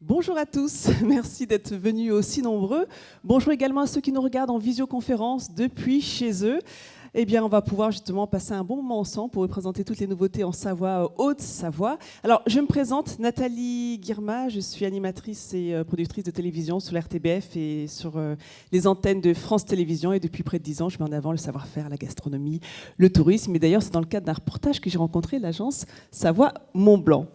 Bonjour à tous, merci d'être venus aussi nombreux. Bonjour également à ceux qui nous regardent en visioconférence depuis chez eux. Eh bien, on va pouvoir justement passer un bon moment ensemble pour vous présenter toutes les nouveautés en Savoie, Haute-Savoie. Alors, je me présente, Nathalie Guirma, je suis animatrice et productrice de télévision sur l'RTBF et sur les antennes de France Télévisions. Et depuis près de 10 ans, je mets en avant le savoir-faire, la gastronomie, le tourisme. Et d'ailleurs, c'est dans le cadre d'un reportage que j'ai rencontré l'agence Savoie-Mont-Blanc.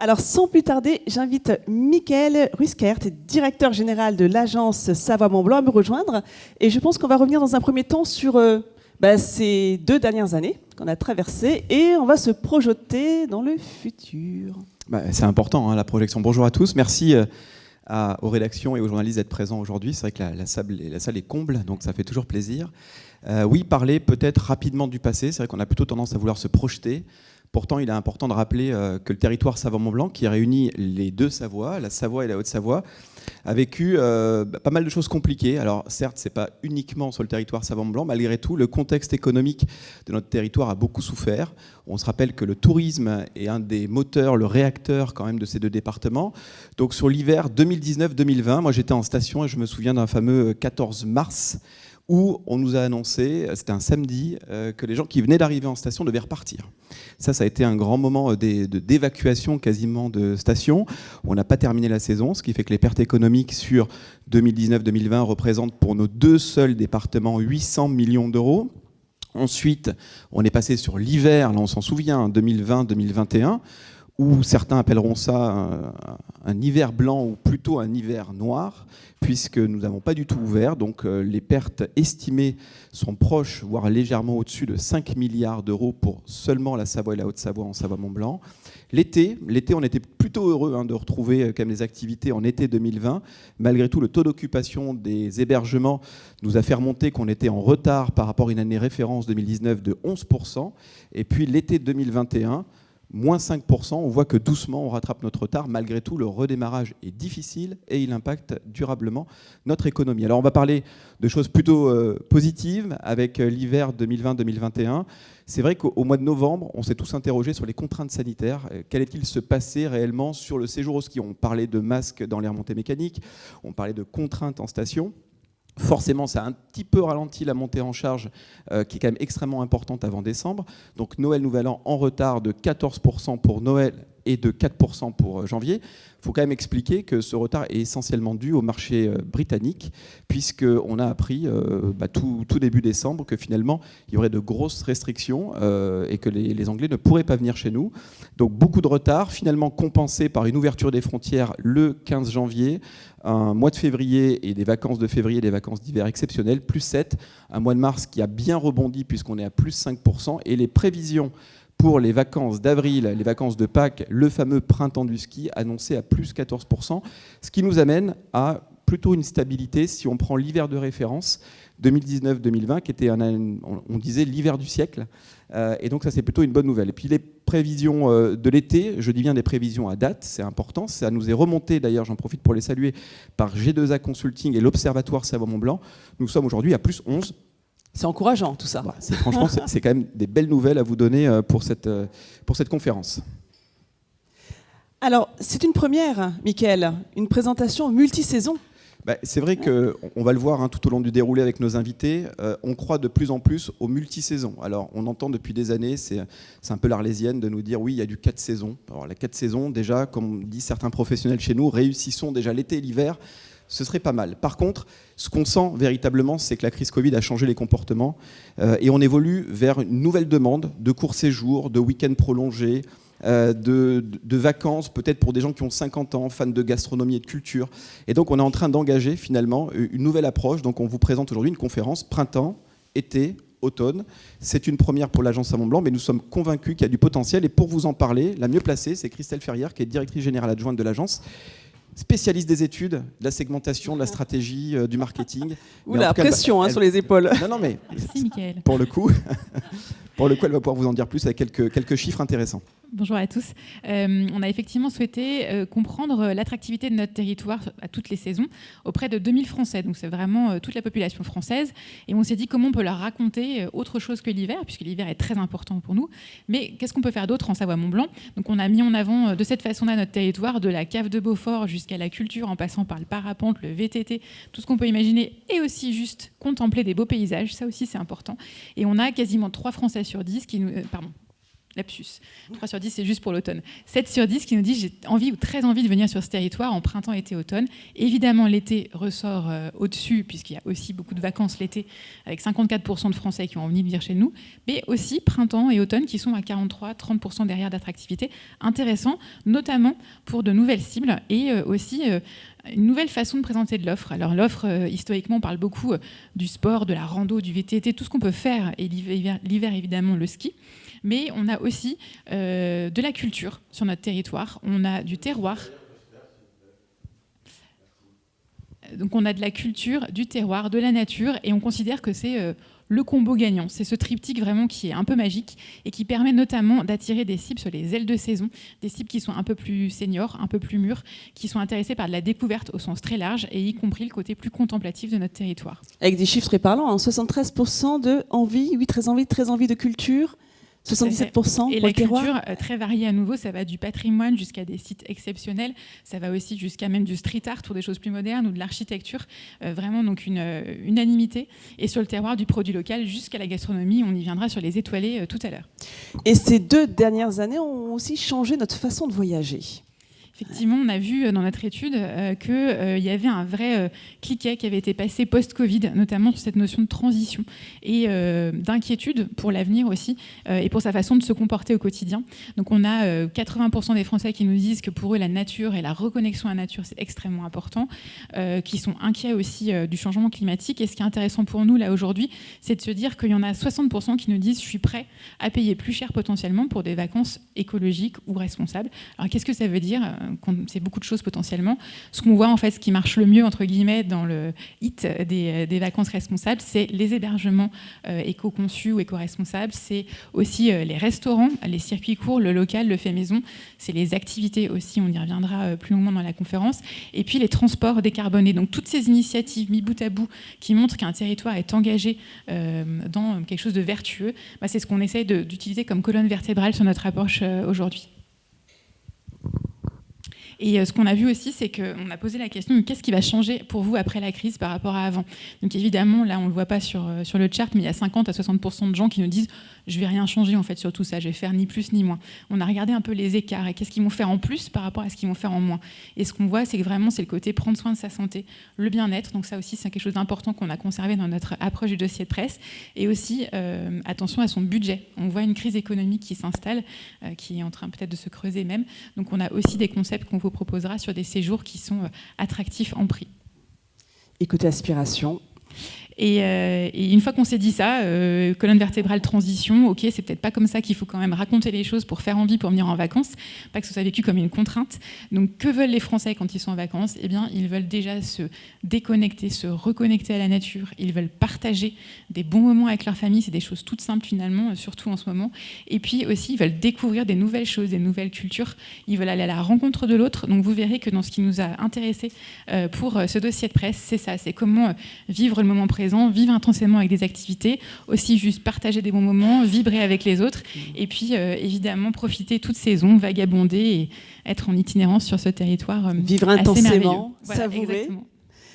Alors, sans plus tarder, j'invite Michael Ruiskert, directeur général de l'agence Savoie-Mont-Blanc, à me rejoindre. Et je pense qu'on va revenir dans un premier temps sur ces 2 dernières années qu'on a traversées et on va se projeter dans le futur. C'est important, hein, la projection. Bonjour à tous. Merci aux rédactions et aux journalistes d'être présents aujourd'hui. C'est vrai que la salle est comble, donc ça fait toujours plaisir. Oui, parler peut-être rapidement du passé. C'est vrai qu'on a plutôt tendance à vouloir se projeter. Pourtant, il est important de rappeler que le territoire Savoie-Mont-Blanc, qui réunit les 2 Savoies, la Savoie et la Haute-Savoie, a vécu pas mal de choses compliquées. Alors certes, ce n'est pas uniquement sur le territoire Savoie-Mont-Blanc. Malgré tout, le contexte économique de notre territoire a beaucoup souffert. On se rappelle que le tourisme est un des moteurs, le réacteur quand même de ces 2 départements. Donc sur l'hiver 2019-2020, moi j'étais en station et je me souviens d'un fameux 14 mars où on nous a annoncé, c'était un samedi, que les gens qui venaient d'arriver en station devaient repartir. Ça a été un grand moment d'évacuation quasiment de station. On n'a pas terminé la saison, ce qui fait que les pertes économiques sur 2019-2020 représentent pour nos 2 seuls départements 800 millions d'euros. Ensuite, on est passé sur l'hiver, là on s'en souvient, 2020-2021, où certains appelleront ça un hiver blanc ou plutôt un hiver noir, puisque nous n'avons pas du tout ouvert. Donc les pertes estimées sont proches, voire légèrement au-dessus de 5 milliards d'euros pour seulement la Savoie et la Haute-Savoie en Savoie-Mont-Blanc. L'été, on était plutôt heureux de retrouver quand même des activités en été 2020. Malgré tout, le taux d'occupation des hébergements nous a fait remonter qu'on était en retard par rapport à une année référence 2019 de 11%. Et puis l'été 2021, moins 5%, on voit que doucement on rattrape notre retard. Malgré tout, le redémarrage est difficile et il impacte durablement notre économie. Alors on va parler de choses plutôt positives avec l'hiver 2020-2021. C'est vrai qu'au mois de novembre, on s'est tous interrogés sur les contraintes sanitaires. Qu'allait-il se passer réellement sur le séjour au ski? On parlait de masques dans les remontées mécaniques, on parlait de contraintes en station. Forcément, ça a un petit peu ralenti la montée en charge qui est quand même extrêmement importante avant décembre. Donc Noël, Nouvel An en retard de 14% pour Noël et de 4% pour janvier. Il faut quand même expliquer que ce retard est essentiellement dû au marché britannique, puisqu'on a appris tout début décembre que finalement il y aurait de grosses restrictions et que les Anglais ne pourraient pas venir chez nous. Donc beaucoup de retard, finalement compensé par une ouverture des frontières le 15 janvier, un mois de février et des vacances de février, des vacances d'hiver exceptionnelles, plus 7, un mois de mars qui a bien rebondi puisqu'on est à plus 5%, et les prévisions pour les vacances d'avril, les vacances de Pâques, le fameux printemps du ski annoncé à plus 14%, ce qui nous amène à plutôt une stabilité si on prend l'hiver de référence 2019-2020 qui était, on disait, l'hiver du siècle. Et donc ça c'est plutôt une bonne nouvelle. Et puis les prévisions de l'été, je dis bien des prévisions à date, c'est important, ça nous est remonté d'ailleurs, j'en profite pour les saluer, par G2A Consulting et l'Observatoire Savoie-Mont-Blanc. Nous sommes aujourd'hui à plus 11. C'est encourageant tout ça. Voilà, franchement, c'est quand même des belles nouvelles à vous donner pour cette conférence. Alors, c'est une première, Michael, une présentation multisaison. C'est vrai qu'on va le voir tout au long du déroulé avec nos invités, on croit de plus en plus aux multisaisons. Alors on entend depuis des années, c'est un peu l'arlésienne de nous dire oui, il y a du 4 saisons. Alors la 4 saisons, déjà, comme disent certains professionnels chez nous, réussissons déjà l'été et l'hiver, ce serait pas mal. Par contre, ce qu'on sent véritablement, c'est que la crise Covid a changé les comportements et on évolue vers une nouvelle demande de courts séjours, de week-ends prolongés, de vacances, peut-être pour des gens qui ont 50 ans, fans de gastronomie et de culture. Et donc on est en train d'engager finalement une nouvelle approche. Donc on vous présente aujourd'hui une conférence printemps, été, automne. C'est une première pour l'agence Savoie-Mont-Blanc, mais nous sommes convaincus qu'il y a du potentiel. Et pour vous en parler, la mieux placée, c'est Christelle Ferrière, qui est directrice générale adjointe de l'agence, spécialiste des études, de la segmentation, de la stratégie, du marketing. Oula, pression sur les épaules. Non, mais merci, Michael. Pour le coup, pour le coup, elle va pouvoir vous en dire plus avec quelques chiffres intéressants. Bonjour à tous. On a effectivement souhaité comprendre l'attractivité de notre territoire à toutes les saisons auprès de 2000 Français. Donc c'est vraiment toute la population française. Et on s'est dit comment on peut leur raconter autre chose que l'hiver, puisque l'hiver est très important pour nous. Mais qu'est-ce qu'on peut faire d'autre en Savoie-Mont-Blanc? Donc on a mis en avant de cette façon-là notre territoire, de la cave de Beaufort jusqu'à la culture, en passant par le parapente, le VTT, tout ce qu'on peut imaginer, et aussi juste contempler des beaux paysages. Ça aussi c'est important. Et on a quasiment 3 Français sur 10 qui nous... Lapsus. 3 sur 10, c'est juste pour l'automne. 7 sur 10 qui nous disent j'ai envie ou très envie de venir sur ce territoire en printemps, été, automne. Évidemment, l'été ressort au-dessus, puisqu'il y a aussi beaucoup de vacances l'été, avec 54% de Français qui ont envie de venir chez nous, mais aussi printemps et automne qui sont à 43-30% derrière d'attractivité. Intéressant, notamment pour de nouvelles cibles et aussi... une nouvelle façon de présenter de l'offre. Alors l'offre, historiquement, on parle beaucoup du sport, de la rando, du VTT, tout ce qu'on peut faire, et l'hiver évidemment le ski. Mais on a aussi de la culture sur notre territoire. On a du terroir. Donc on a de la culture, du terroir, de la nature, et on considère que c'est le combo gagnant. C'est ce triptyque vraiment qui est un peu magique et qui permet notamment d'attirer des cibles sur les ailes de saison, des cibles qui sont un peu plus seniors, un peu plus mûres, qui sont intéressées par de la découverte au sens très large, et y compris le côté plus contemplatif de notre territoire. Avec des chiffres très parlants, hein, 73% de envie, oui, très envie de culture. 77% et pour la le terroir. culture très variée à nouveau, ça va du patrimoine jusqu'à des sites exceptionnels, ça va aussi jusqu'à même du street art pour des choses plus modernes ou de l'architecture, vraiment donc une unanimité. Et sur le terroir, du produit local jusqu'à la gastronomie, on y viendra sur les étoilés tout à l'heure. Et ces 2 dernières années ont aussi changé notre façon de voyager. Effectivement, on a vu dans notre étude qu'il y avait un vrai cliquet qui avait été passé post-Covid, notamment sur cette notion de transition et d'inquiétude pour l'avenir aussi, et pour sa façon de se comporter au quotidien. Donc on a 80% des Français qui nous disent que pour eux, la nature et la reconnexion à la nature, c'est extrêmement important, qui sont inquiets aussi du changement climatique. Et ce qui est intéressant pour nous, là, aujourd'hui, c'est de se dire qu'il y en a 60% qui nous disent « je suis prêt à payer plus cher potentiellement pour des vacances écologiques ou responsables ». Alors qu'est-ce que ça veut dire ? C'est beaucoup de choses potentiellement. Ce qu'on voit en fait, ce qui marche le mieux entre guillemets dans le hit des vacances responsables, c'est les hébergements éco-conçus ou éco-responsables, c'est aussi les restaurants, les circuits courts, le local, le fait maison, c'est les activités aussi, on y reviendra plus longuement dans la conférence, et puis les transports décarbonés. Donc toutes ces initiatives mis bout à bout qui montrent qu'un territoire est engagé dans quelque chose de vertueux, c'est ce qu'on essaye d'utiliser comme colonne vertébrale sur notre approche aujourd'hui. Et ce qu'on a vu aussi, c'est qu'on a posé la question, qu'est-ce qui va changer pour vous après la crise par rapport à avant? Donc évidemment, là, on ne le voit pas sur le chart, mais il y a 50 à 60% de gens qui nous disent « je ne vais rien changer en fait sur tout ça, je vais faire ni plus ni moins ». On a regardé un peu les écarts et qu'est-ce qu'ils vont faire en plus par rapport à ce qu'ils vont faire en moins. Et ce qu'on voit, c'est que vraiment, c'est le côté prendre soin de sa santé, le bien-être. Donc ça aussi, c'est quelque chose d'important qu'on a conservé dans notre approche du dossier de presse. Et aussi, attention à son budget. On voit une crise économique qui s'installe, qui est en train peut-être de se creuser même. Donc on a aussi des concepts qu'on vous proposera sur des séjours qui sont attractifs en prix. Et côté aspiration. Et une fois qu'on s'est dit ça, colonne vertébrale, transition, ok, c'est peut-être pas comme ça qu'il faut quand même raconter les choses pour faire envie pour venir en vacances, pas que ce soit vécu comme une contrainte. Donc que veulent les Français quand ils sont en vacances? Eh bien, ils veulent déjà se déconnecter, se reconnecter à la nature, ils veulent partager des bons moments avec leur famille, c'est des choses toutes simples finalement, surtout en ce moment. Et puis aussi, ils veulent découvrir des nouvelles choses, des nouvelles cultures, ils veulent aller à la rencontre de l'autre. Donc vous verrez que dans ce qui nous a intéressés pour ce dossier de presse, c'est ça, c'est comment vivre le moment présent, vivre intensément avec des activités, aussi juste partager des bons moments, vibrer avec les autres, et puis évidemment profiter toute saison, vagabonder et être en itinérance sur ce territoire. Vivre intensément, voilà, savourer. Exactement.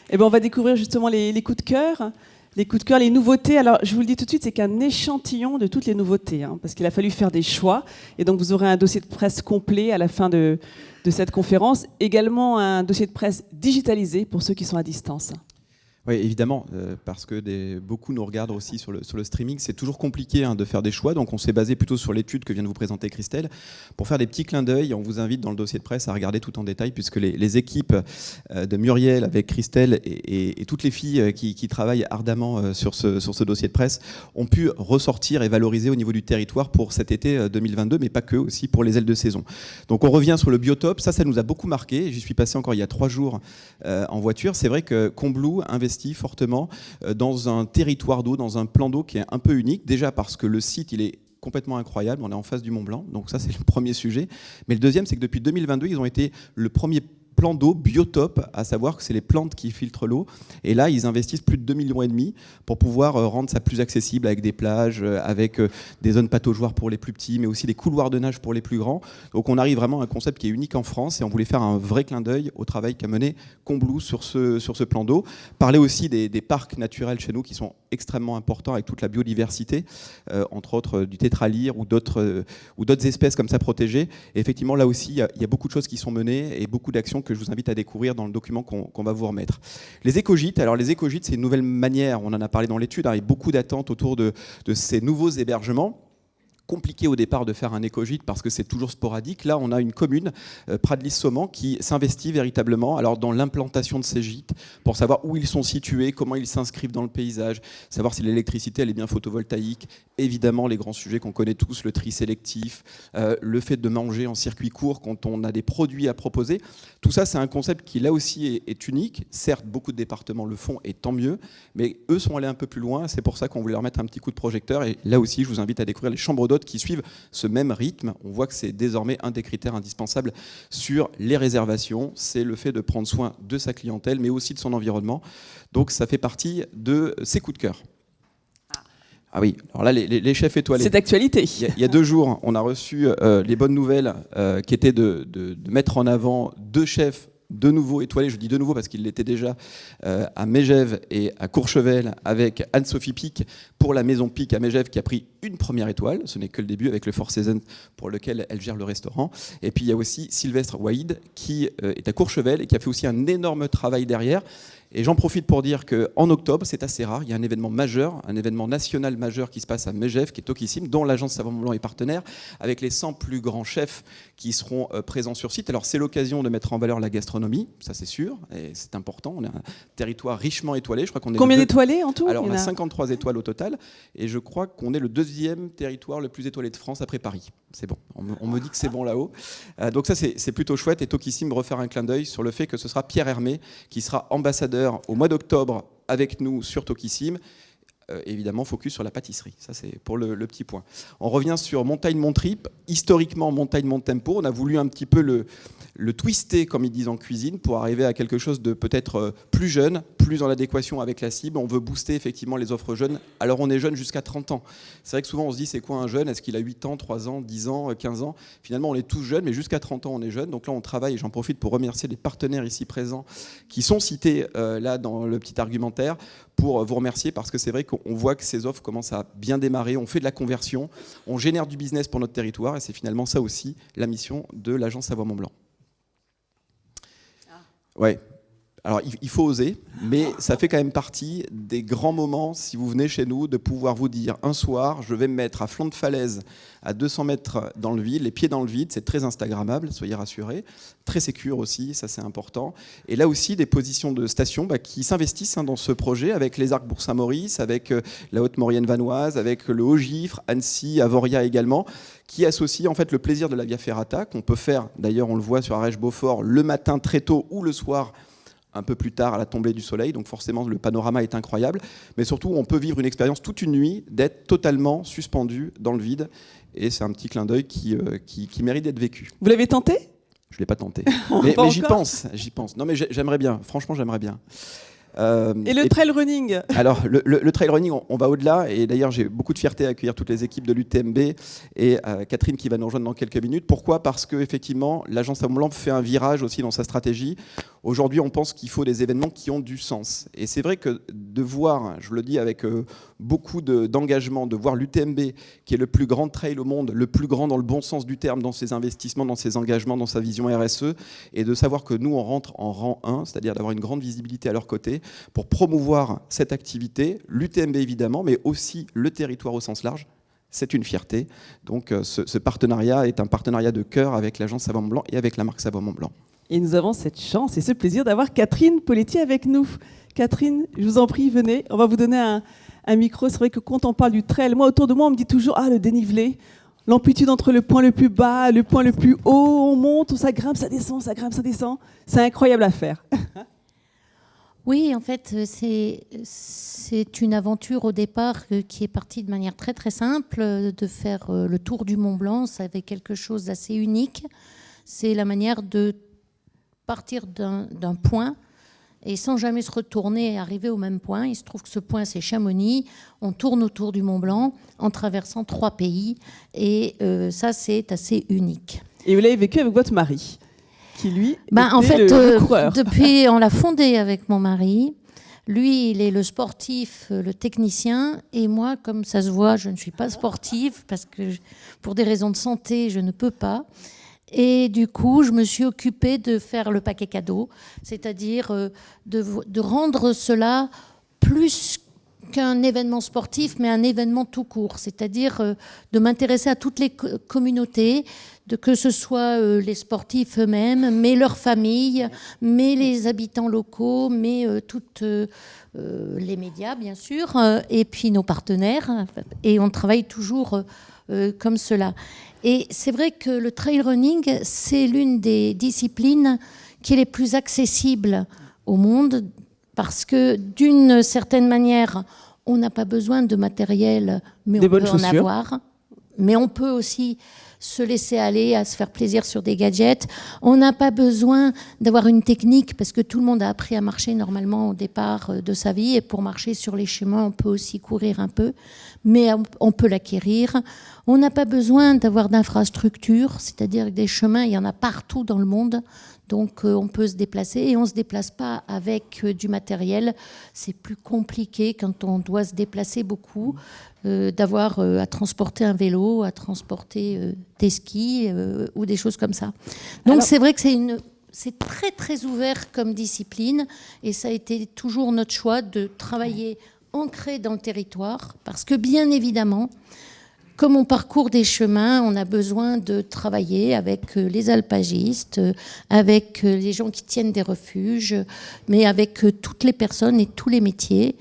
Et ben on va découvrir justement les coups de cœur. Les coups de cœur, les nouveautés. Alors, je vous le dis tout de suite, c'est qu'un échantillon de toutes les nouveautés, hein, parce qu'il a fallu faire des choix. Et donc, vous aurez un dossier de presse complet à la fin de cette conférence. Également, un dossier de presse digitalisé pour ceux qui sont à distance. Oui, évidemment, parce que beaucoup nous regardent aussi sur le streaming. C'est toujours compliqué de faire des choix, donc on s'est basé plutôt sur l'étude que vient de vous présenter Christelle. Pour faire des petits clins d'œil, on vous invite dans le dossier de presse à regarder tout en détail, puisque les équipes de Muriel avec Christelle et toutes les filles qui travaillent ardemment sur ce dossier de presse ont pu ressortir et valoriser au niveau du territoire pour cet été 2022, mais pas que, aussi pour les ailes de saison. Donc on revient sur le biotope, ça nous a beaucoup marqué. J'y suis passé encore il y a 3 jours en voiture. C'est vrai que Combloux investit fortement dans un territoire d'eau, dans un plan d'eau qui est un peu unique, déjà parce que le site il est complètement incroyable. On est en face du Mont Blanc, donc ça c'est le premier sujet. Mais le deuxième, c'est que depuis 2022, ils ont été le premier plan d'eau biotope, à savoir que c'est les plantes qui filtrent l'eau. Et là, ils investissent plus de 2,5 millions pour pouvoir rendre ça plus accessible avec des plages, avec des zones pataugeoires pour les plus petits, mais aussi des couloirs de nage pour les plus grands. Donc on arrive vraiment à un concept qui est unique en France et on voulait faire un vrai clin d'œil au travail qu'a mené Combloux sur ce plan d'eau. Parler aussi des parcs naturels chez nous qui sont extrêmement importants avec toute la biodiversité, entre autres du tétralyre ou d'autres espèces comme ça protégées. Et effectivement, là aussi, il y a beaucoup de choses qui sont menées et beaucoup d'actions que je vous invite à découvrir dans le document qu'on va vous remettre. Les écogîtes, alors les écogîtes, c'est une nouvelle manière, on en a parlé dans l'étude, il y a beaucoup d'attentes autour de ces nouveaux hébergements. Compliqué au départ de faire un écogîte parce que c'est toujours sporadique. Là, on a une commune, Pradlis-Sauman, qui s'investit véritablement alors, dans l'implantation de ces gîtes pour savoir où ils sont situés, comment ils s'inscrivent dans le paysage, savoir si l'électricité elle est bien photovoltaïque. Évidemment, les grands sujets qu'on connaît tous, le tri sélectif, le fait de manger en circuit court quand on a des produits à proposer. Tout ça, c'est un concept qui, là aussi, est unique. Certes, beaucoup de départements le font et tant mieux, mais eux sont allés un peu plus loin. C'est pour ça qu'on voulait leur mettre un petit coup de projecteur. Et là aussi, je vous invite à découvrir les chambres d'hôtes qui suivent ce même rythme. On voit que c'est désormais un des critères indispensables sur les réservations. C'est le fait de prendre soin de sa clientèle, mais aussi de son environnement. Donc ça fait partie de ses coups de cœur. Ah oui, alors là, les chefs étoilés. C'est d'actualité. Il y a 2 jours, on a reçu les bonnes nouvelles qui étaient de mettre en avant 2 chefs de nouveau étoilés. Je dis de nouveau parce qu'ils l'étaient déjà à Megève et à Courchevel avec Anne-Sophie Pic pour la Maison Pic à Megève qui a pris une première étoile. Ce n'est que le début avec le Four Seasons pour lequel elle gère le restaurant. Et puis il y a aussi Sylvestre Waïd qui est à Courchevel et qui a fait aussi un énorme travail derrière. Et j'en profite pour dire qu'en octobre, c'est assez rare, il y a un événement majeur, un événement national majeur qui se passe à Megève, qui est topissime, dont l'agence Savoie Mont Blanc est partenaire, avec les 100 plus grands chefs qui seront présents sur site. Alors c'est l'occasion de mettre en valeur la gastronomie, ça c'est sûr, et c'est important. On est un territoire richement étoilé. Je crois qu'on est Combien d'étoilés en tout? Alors on a 53 étoiles au total, et je crois qu'on est le 2e territoire le plus étoilé de France après Paris. C'est bon, on me dit que c'est bon là-haut. Donc ça c'est plutôt chouette, et topissime refaire un clin d'œil sur le fait que ce sera Pierre Hermé qui sera ambassadeur au mois d'octobre avec nous sur Tokissime. Évidemment, focus sur la pâtisserie. Ça, c'est pour le petit point. On revient sur Montagne Mon Trip. Historiquement, Montagne Mon Tempo. On a voulu un petit peu le twister, comme ils disent en cuisine, pour arriver à quelque chose de peut-être plus jeune, plus en adéquation avec la cible. On veut booster effectivement les offres jeunes. Alors, on est jeune jusqu'à 30 ans. C'est vrai que souvent, on se dit, c'est quoi un jeune? Est-ce qu'il a 8 ans, 3 ans, 10 ans, 15 ans? Finalement, on est tous jeunes, mais jusqu'à 30 ans, on est jeune. Donc là, on travaille, et j'en profite pour remercier les partenaires ici présents qui sont cités là dans le petit argumentaire, pour vous remercier parce que c'est vrai qu'on voit que ces offres commencent à bien démarrer, on fait de la conversion, on génère du business pour notre territoire et c'est finalement ça aussi la mission de l'agence Savoie Mont Blanc. Ouais. Alors il faut oser, mais ça fait quand même partie des grands moments, si vous venez chez nous, de pouvoir vous dire un soir, je vais me mettre à flanc de falaise, à 200 mètres dans le vide, les pieds dans le vide, c'est très instagrammable, soyez rassurés, très sécure aussi, ça c'est important. Et là aussi, des positions de stations qui s'investissent dans ce projet avec les Arcs Bourg-Saint-Maurice, avec la Haute-Maurienne vanoise, avec le Haut-Gifre, Annecy, Avoria également, qui associe en fait le plaisir de la Via Ferrata, qu'on peut faire, d'ailleurs on le voit sur Arèche-Beaufort, le matin très tôt ou le soir, un peu plus tard à la tombée du soleil, donc forcément le panorama est incroyable, mais surtout on peut vivre une expérience toute une nuit, d'être totalement suspendu dans le vide, et c'est un petit clin d'œil qui mérite d'être vécu. Vous l'avez tenté? Je ne l'ai pas tenté, mais j'y pense. Non mais j'aimerais bien, franchement j'aimerais bien. Et le trail running? Alors, le trail running, on va au-delà. Et d'ailleurs, j'ai beaucoup de fierté à accueillir toutes les équipes de l'UTMB et Catherine qui va nous rejoindre dans quelques minutes. Pourquoi? Parce qu'effectivement, l'agence Savoie Mont Blanc fait un virage aussi dans sa stratégie. Aujourd'hui, on pense qu'il faut des événements qui ont du sens. Et c'est vrai que de voir, je le dis avec beaucoup d'engagement, de voir l'UTMB, qui est le plus grand trail au monde, le plus grand dans le bon sens du terme, dans ses investissements, dans ses engagements, dans sa vision RSE, et de savoir que nous, on rentre en rang 1, c'est-à-dire d'avoir une grande visibilité à leur côté, pour promouvoir cette activité, l'UTMB évidemment, mais aussi le territoire au sens large. C'est une fierté. Donc ce partenariat est un partenariat de cœur avec l'agence Savoie Mont Blanc et avec la marque Savoie Mont Blanc. Et nous avons cette chance et ce plaisir d'avoir Catherine Poletti avec nous. Catherine, je vous en prie, venez. On va vous donner un micro. C'est vrai que quand on parle du trail, moi, autour de moi, on me dit toujours « Ah, le dénivelé ». L'amplitude entre le point le plus bas, le point le plus haut, on monte, ça grimpe, ça descend, ça grimpe, ça descend. C'est incroyable à faire. Oui, en fait, c'est une aventure au départ qui est partie de manière très très simple, de faire le tour du Mont Blanc. Ça avait quelque chose d'assez unique. C'est la manière de partir d'un point et sans jamais se retourner et arriver au même point. Il se trouve que ce point, c'est Chamonix. On tourne autour du Mont Blanc en traversant 3 pays. Et ça, c'est assez unique. Et vous l'avez vécu avec votre mari, qui lui En était fait, le coureur. depuis, on l'a fondé avec mon mari. Lui, il est le sportif, le technicien. Et moi, comme ça se voit, je ne suis pas sportive parce que pour des raisons de santé, je ne peux pas. Et du coup, je me suis occupée de faire le paquet cadeau, c'est-à-dire de rendre cela plus qu'un événement sportif, mais un événement tout court, c'est-à-dire de m'intéresser à toutes les communautés, que ce soit les sportifs eux-mêmes, mais leurs familles, mais les habitants locaux, mais toutes les médias, bien sûr, et puis nos partenaires. Et on travaille toujours comme cela. Et c'est vrai que le trail running, c'est l'une des disciplines qui est les plus accessibles au monde parce que d'une certaine manière, on n'a pas besoin de matériel, mais on peut en avoir. Mais on peut aussi se laisser aller à se faire plaisir sur des gadgets. On n'a pas besoin d'avoir une technique parce que tout le monde a appris à marcher normalement au départ de sa vie. Et pour marcher sur les chemins, on peut aussi courir un peu, mais on peut l'acquérir. On n'a pas besoin d'avoir d'infrastructures, c'est-à-dire que des chemins, il y en a partout dans le monde. Donc on peut se déplacer et on ne se déplace pas avec du matériel. C'est plus compliqué quand on doit se déplacer beaucoup, d'avoir à transporter un vélo, à transporter des skis ou des choses comme ça. Donc c'est vrai que c'est très très ouvert comme discipline et ça a été toujours notre choix de travailler ancré dans le territoire parce que bien évidemment, comme on parcourt des chemins, on a besoin de travailler avec les alpagistes, avec les gens qui tiennent des refuges, mais avec toutes les personnes et tous les métiers.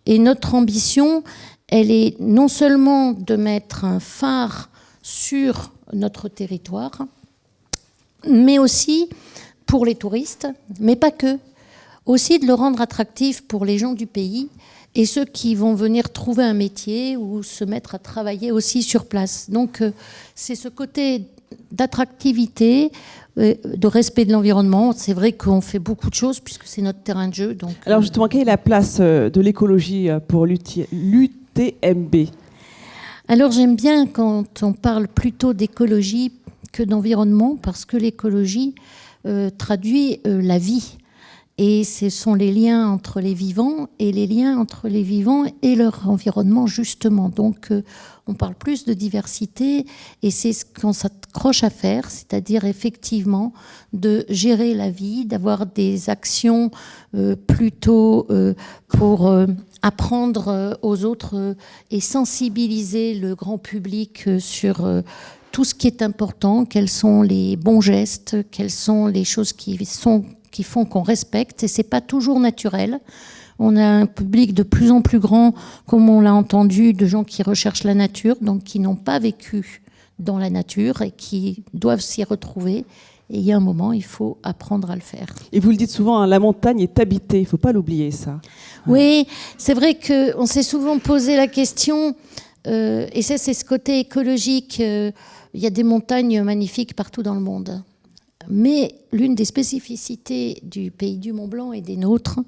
Et notre ambition, elle est non seulement de mettre un phare sur notre territoire, mais aussi pour les touristes, mais pas que, aussi de le rendre attractif pour les gens du pays et ceux qui vont venir trouver un métier ou se mettre à travailler aussi sur place. Donc c'est ce côté d'attractivité, de respect de l'environnement. C'est vrai qu'on fait beaucoup de choses puisque c'est notre terrain de jeu. Donc, alors justement, quelle est la place de l'écologie pour l'UTMB ? Alors j'aime bien quand on parle plutôt d'écologie que d'environnement parce que l'écologie traduit la vie. Et ce sont les liens entre les vivants et les liens entre les vivants et leur environnement, justement. Donc, on parle plus de diversité et c'est ce qu'on s'accroche à faire, c'est-à-dire effectivement de gérer la vie, d'avoir des actions plutôt pour apprendre aux autres et sensibiliser le grand public sur tout ce qui est important, quels sont les bons gestes, quelles sont les choses qui font qu'on respecte, et c'est pas toujours naturel. On a un public de plus en plus grand, comme on l'a entendu, de gens qui recherchent la nature, donc qui n'ont pas vécu dans la nature et qui doivent s'y retrouver. Et il y a un moment, il faut apprendre à le faire. Et vous le dites souvent, hein, la montagne est habitée, il ne faut pas l'oublier, ça. Oui, c'est vrai qu'on s'est souvent posé la question, et ça c'est ce côté écologique, il y a des montagnes magnifiques partout dans le monde. Mais l'une des spécificités du pays du Mont Blanc et des nôtres,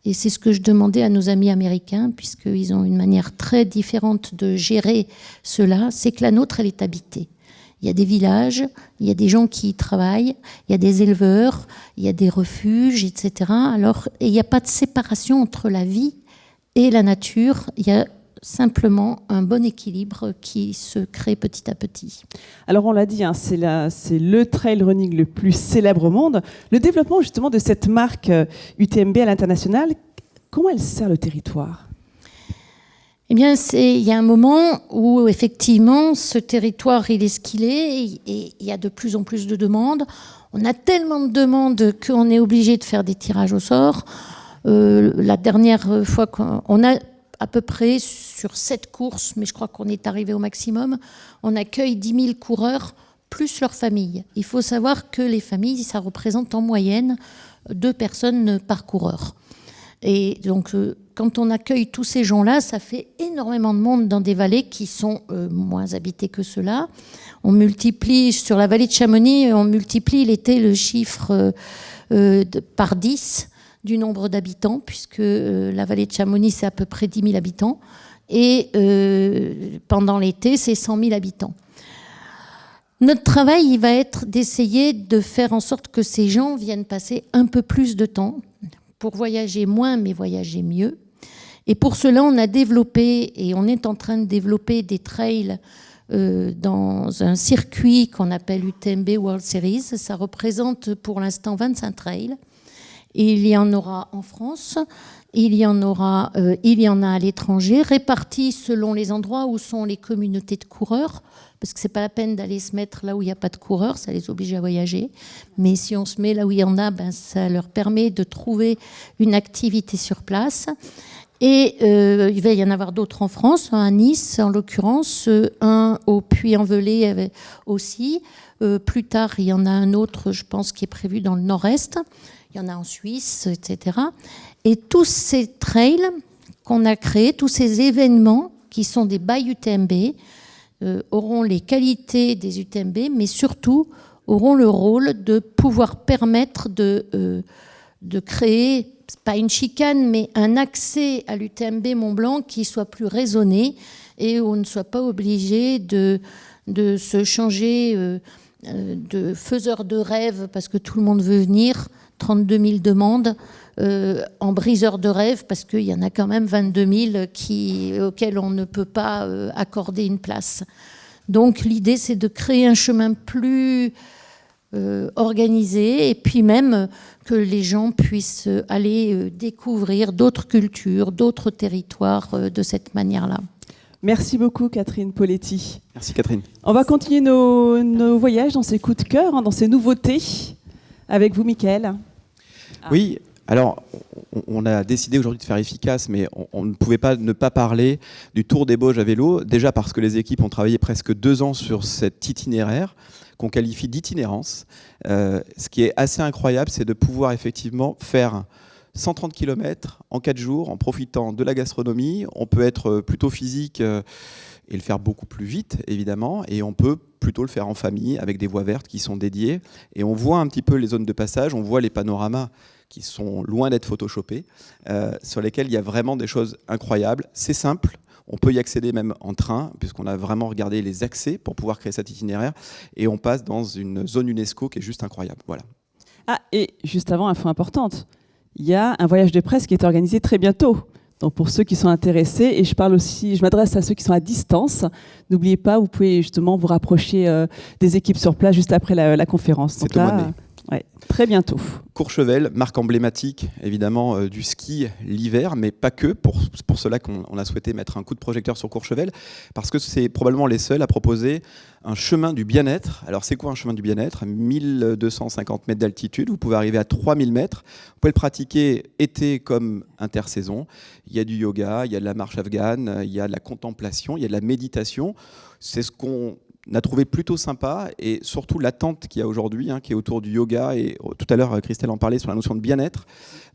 et c'est ce que je demandais à nos amis américains, puisqu'ils ont une manière très différente de gérer cela, c'est que la nôtre, elle est habitée. Il y a des villages, il y a des gens qui y travaillent, il y a des éleveurs, il y a des refuges, etc. Alors, et il n'y a pas de séparation entre la vie et la nature. Il y a simplement un bon équilibre qui se crée petit à petit. Alors on l'a dit, hein, c'est le trail running le plus célèbre au monde. Le développement justement de cette marque UTMB à l'international, comment elle sert le territoire ? Eh bien, il y a un moment où effectivement ce territoire il est ce qu'il est et il y a de plus en plus de demandes. On a tellement de demandes qu'on est obligé de faire des tirages au sort. La dernière fois qu'on a à peu près sur 7 courses, mais je crois qu'on est arrivé au maximum, on accueille 10 000 coureurs plus leurs familles. Il faut savoir que les familles, ça représente en moyenne 2 personnes par coureur. Et donc, quand on accueille tous ces gens-là, ça fait énormément de monde dans des vallées qui sont moins habitées que cela. On multiplie, sur la vallée de Chamonix, on multiplie l'été le chiffre par 10 du nombre d'habitants, puisque la vallée de Chamonix, c'est à peu près 10 000 habitants. Et pendant l'été, c'est 100 000 habitants. Notre travail, il va être d'essayer de faire en sorte que ces gens viennent passer un peu plus de temps pour voyager moins, mais voyager mieux. Et pour cela, on a développé, et on est en train de développer des trails dans un circuit qu'on appelle UTMB World Series. Ça représente pour l'instant 25 trails. Et il y en aura en France, il y en a à l'étranger, répartis selon les endroits où sont les communautés de coureurs, parce que c'est pas la peine d'aller se mettre là où il n'y a pas de coureurs, ça les oblige à voyager. Mais si on se met là où il y en a, ben, ça leur permet de trouver une activité sur place. Et il va y en avoir d'autres en France, un à Nice en l'occurrence, un au Puy-en-Velay aussi. Plus tard, il y en a un autre, je pense, qui est prévu dans le nord-est. Il y en a en Suisse, etc. Et tous ces trails qu'on a créés, tous ces événements qui sont des by UTMB, auront les qualités des UTMB, mais surtout auront le rôle de pouvoir permettre de créer, pas une chicane, mais un accès à l'UTMB Mont-Blanc qui soit plus raisonné et où on ne soit pas obligé de se changer de faiseur de rêve parce que tout le monde veut venir, 32 000 demandes, en briseur de rêve parce qu'il y en a quand même 22 000 auxquels on ne peut pas accorder une place. Donc l'idée, c'est de créer un chemin plus organisé et puis même que les gens puissent aller découvrir d'autres cultures, d'autres territoires de cette manière-là. Merci beaucoup Catherine Poletti. Merci Catherine. On va continuer nos voyages dans ces coups de cœur, dans ces nouveautés. Avec vous, Mickaël. Oui, alors on a décidé aujourd'hui de faire efficace, mais on ne pouvait pas ne pas parler du Tour des Bauges à vélo, déjà parce que les équipes ont travaillé presque 2 ans sur cet itinéraire qu'on qualifie d'itinérance. Ce qui est assez incroyable, c'est de pouvoir effectivement faire 130 km en 4 jours en profitant de la gastronomie. On peut être plutôt physique et le faire beaucoup plus vite, évidemment, et on peut plutôt le faire en famille avec des voies vertes qui sont dédiées. Et on voit un petit peu les zones de passage, on voit les panoramas qui sont loin d'être photoshopés, sur lesquels il y a vraiment des choses incroyables. C'est simple, on peut y accéder même en train, puisqu'on a vraiment regardé les accès pour pouvoir créer cet itinéraire, et on passe dans une zone UNESCO qui est juste incroyable. Voilà. Ah, et juste avant, info importante, il y a un voyage de presse qui est organisé très bientôt. Donc pour ceux qui sont intéressés, et je m'adresse à ceux qui sont à distance, n'oubliez pas, vous pouvez justement vous rapprocher des équipes sur place juste après la conférence. C'est au mois de mai. Ouais, très bientôt. Courchevel, marque emblématique évidemment du ski l'hiver, mais pas que. Pour cela qu'on a souhaité mettre un coup de projecteur sur Courchevel, parce que c'est probablement les seuls à proposer un chemin du bien-être. Alors c'est quoi un chemin du bien-être ? 1250 mètres d'altitude, vous pouvez arriver à 3000 mètres. Vous pouvez le pratiquer été comme intersaison. Il y a du yoga, il y a de la marche afghane, il y a de la contemplation, il y a de la méditation. C'est ce qu'on a trouvé plutôt sympa, et surtout l'attente qu'il y a aujourd'hui, qui est autour du yoga, et tout à l'heure Christelle en parlait sur la notion de bien-être.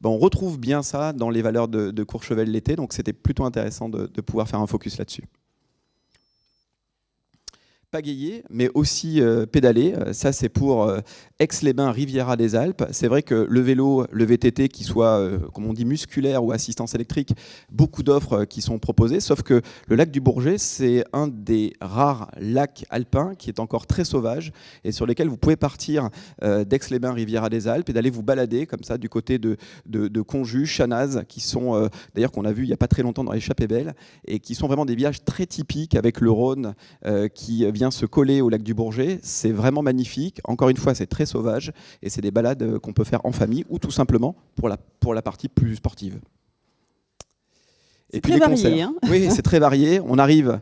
On retrouve bien ça dans les valeurs de Courchevel l'été, donc c'était plutôt intéressant de pouvoir faire un focus là-dessus. Pagayer, mais aussi pédaler. Ça, c'est pour Aix-les-Bains, Riviera des Alpes. C'est vrai que le vélo, le VTT, qui soit, comme on dit, musculaire ou assistance électrique, beaucoup d'offres qui sont proposées, sauf que le lac du Bourget, c'est un des rares lacs alpins qui est encore très sauvage et sur lesquels vous pouvez partir d'Aix-les-Bains, Riviera des Alpes et d'aller vous balader comme ça du côté de Conjus, Chanaz, qui sont, d'ailleurs qu'on a vu il n'y a pas très longtemps dans l'Échappée Belle, et qui sont vraiment des villages très typiques avec le Rhône qui vient se coller au lac du Bourget. C'est vraiment magnifique. Encore une fois, c'est très sauvage et c'est des balades qu'on peut faire en famille ou tout simplement pour la partie plus sportive. C'est très varié. Oui, c'est très varié. On arrive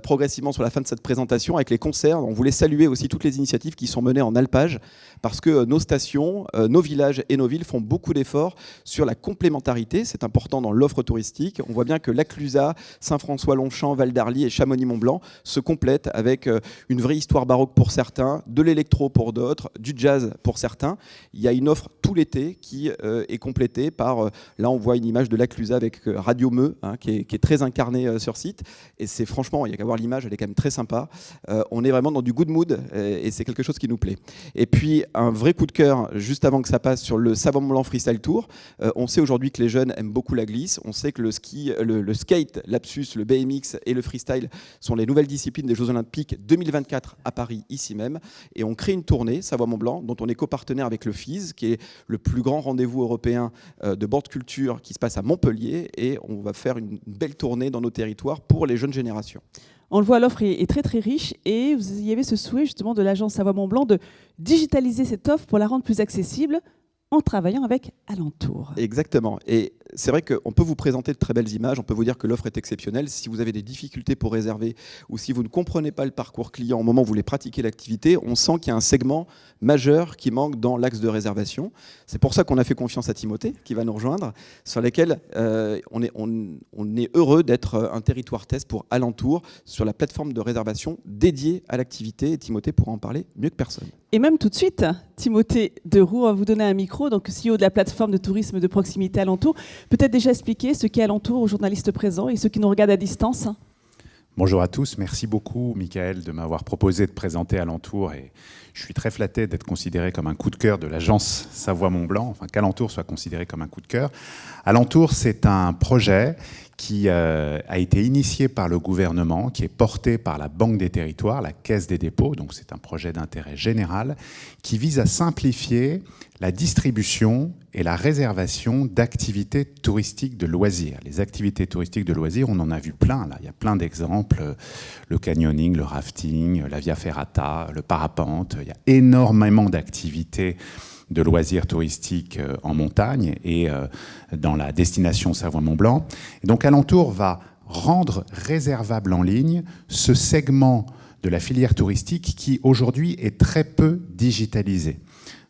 progressivement sur la fin de cette présentation avec les concerts. On voulait saluer aussi toutes les initiatives qui sont menées en alpage parce que nos stations, nos villages et nos villes font beaucoup d'efforts sur la complémentarité. C'est important dans l'offre touristique. On voit bien que La Clusaz, Saint-François-Longchamp, Val d'Arly et Chamonix-Mont-Blanc se complètent avec une vraie histoire baroque pour certains, de l'électro pour d'autres, du jazz pour certains. Il y a une offre tout l'été qui est complétée par, là on voit une image de La Clusaz avec Radio Meux, qui est très incarnée sur site. Et c'est franchement, il n'y a qu'à voir l'image, elle est quand même très sympa. On est vraiment dans du good mood et c'est quelque chose qui nous plaît. Et puis un vrai coup de cœur, juste avant que ça passe, sur le Savoie-Mont-Blanc Freestyle Tour. On sait aujourd'hui que les jeunes aiment beaucoup la glisse. On sait que le ski, le skate, l'absus, le BMX et le freestyle sont les nouvelles disciplines des Jeux Olympiques 2024 à Paris, ici même. Et on crée une tournée, Savoie-Mont-Blanc, dont on est copartenaire avec le FIS, qui est le plus grand rendez-vous européen de board culture qui se passe à Montpellier. Et on va faire une belle tournée dans nos territoires pour les jeunes générations. On le voit, l'offre est très très riche et il y avait ce souhait justement de l'agence Savoie-Mont-Blanc de digitaliser cette offre pour la rendre plus accessible en travaillant avec Alentour. Exactement. Et c'est vrai qu'on peut vous présenter de très belles images, on peut vous dire que l'offre est exceptionnelle. Si vous avez des difficultés pour réserver ou si vous ne comprenez pas le parcours client au moment où vous voulez pratiquer l'activité, on sent qu'il y a un segment majeur qui manque dans l'axe de réservation. C'est pour ça qu'on a fait confiance à Timothée, qui va nous rejoindre, sur lesquels on est heureux d'être un territoire test pour Alentour sur la plateforme de réservation dédiée à l'activité. Et Timothée pourra en parler mieux que personne. Et même tout de suite, Timothée Deroux va vous donner un micro, donc CEO de la plateforme de tourisme de proximité Alentour. Peut-être déjà expliquer ce qu'est Alentour aux journalistes présents et ceux qui nous regardent à distance. Bonjour à tous, merci beaucoup Michael de m'avoir proposé de présenter Alentour et je suis très flatté d'être considéré comme un coup de cœur de l'agence Savoie-Mont-Blanc, enfin qu'Alentour soit considéré comme un coup de cœur. Alentour, c'est un projet qui a été initié par le gouvernement, qui est porté par la Banque des Territoires, la Caisse des dépôts, donc c'est un projet d'intérêt général, qui vise à simplifier la distribution et la réservation d'activités touristiques de loisirs. Les activités touristiques de loisirs, on en a vu plein, là. Il y a plein d'exemples, le canyoning, le rafting, la via ferrata, le parapente, il y a énormément d'activités de loisirs touristiques en montagne et dans la destination Savoie-Mont-Blanc. Et donc Alentour va rendre réservable en ligne ce segment de la filière touristique qui aujourd'hui est très peu digitalisé.